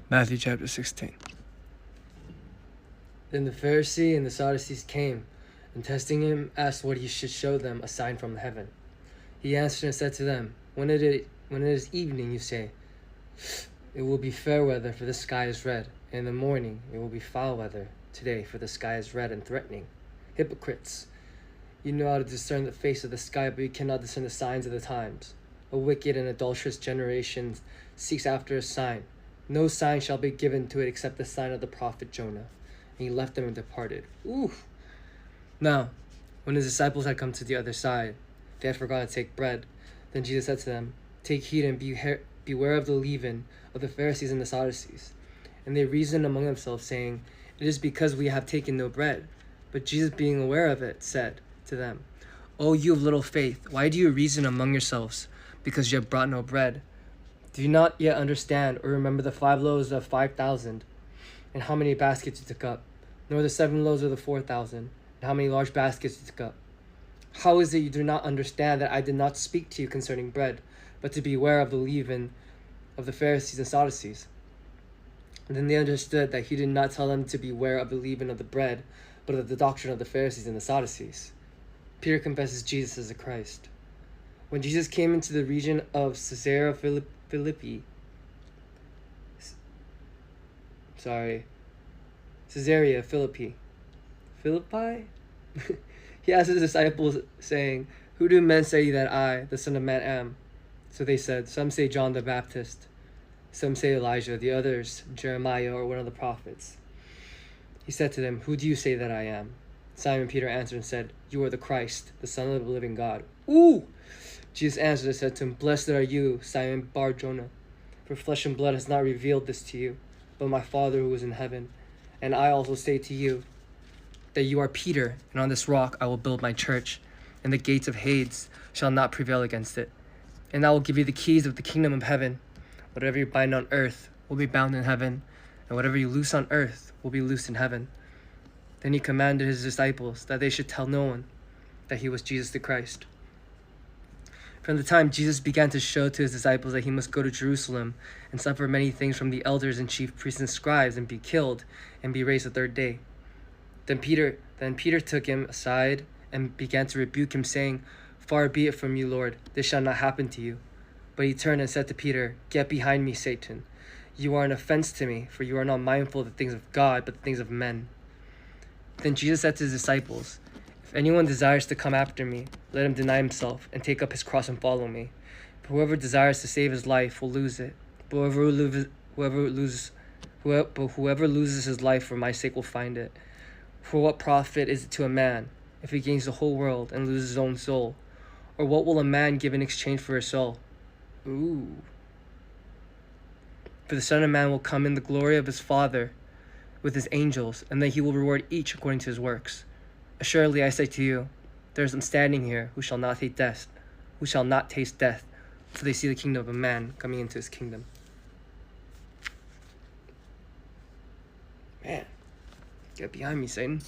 Matthew chapter 16. Then the Pharisee and the Sadducees came, and testing him, asked what he should show them a sign from heaven. He answered and said to them, When it is evening, you say, it will be fair weather, for the sky is red. And in the morning it will be foul weather today, for the sky is red and threatening. Hypocrites! You know how to discern the face of the sky, but you cannot discern the signs of the times. A wicked and adulterous generation seeks after a sign. No sign shall be given to it except the sign of the prophet Jonah. And he left them and departed. Ooh! Now, when his disciples had come to the other side, they had forgotten to take bread. Then Jesus said to them, Take heed and beware of the leaven of the Pharisees and the Sadducees. And they reasoned among themselves, saying, It is because we have taken no bread. But Jesus, being aware of it, said to them, O you of little faith, why do you reason among yourselves, because you have brought no bread? Do you not yet understand or remember the 5 loaves of 5,000, and how many baskets you took up, nor the 7 loaves of the 4,000, and how many large baskets you took up? How is it you do not understand that I did not speak to you concerning bread, but to beware of the leaven of the Pharisees and Sadducees? And then they understood that he did not tell them to beware of the leaven of the bread, but of the doctrine of the Pharisees and the Sadducees. Peter confesses Jesus as the Christ. When Jesus came into the region of Caesarea Philippi, he asked his disciples, saying, Who do men say that I, the Son of Man, am? So they said, Some say John the Baptist, some say Elijah, the others Jeremiah or one of the prophets. He said to them, Who do you say that I am? Simon Peter answered and said, You are the Christ, the Son of the living God. Ooh! Jesus answered and said to him, Blessed are you, Simon Bar-Jonah, for flesh and blood has not revealed this to you, but my Father who is in heaven. And I also say to you, that you are Peter, and on this rock I will build my church, and the gates of Hades shall not prevail against it. And I will give you the keys of the kingdom of heaven. Whatever you bind on earth will be bound in heaven, and whatever you loose on earth will be loosed in heaven. Then he commanded his disciples that they should tell no one that he was Jesus the Christ. From the time Jesus began to show to his disciples that he must go to Jerusalem and suffer many things from the elders and chief priests and scribes, and be killed and be raised the 3rd day. Then Peter took him aside and began to rebuke him, saying, Far be it from you, Lord, this shall not happen to you. But he turned and said to Peter, Get behind me, Satan. You are an offense to me, for you are not mindful of the things of God, but the things of men. Then Jesus said to his disciples, If anyone desires to come after me, let him deny himself and take up his cross and follow me. But whoever desires to save his life will lose it. But whoever loses his life for my sake will find it. For what profit is it to a man if he gains the whole world and loses his own soul? Or what will a man give in exchange for his soul? Ooh. For the Son of Man will come in the glory of his Father with his angels, and then he will reward each according to his works. Assuredly I say to you, there is some standing here who shall not taste death, till they see the kingdom of a man coming into his kingdom. Man, get behind me, Satan.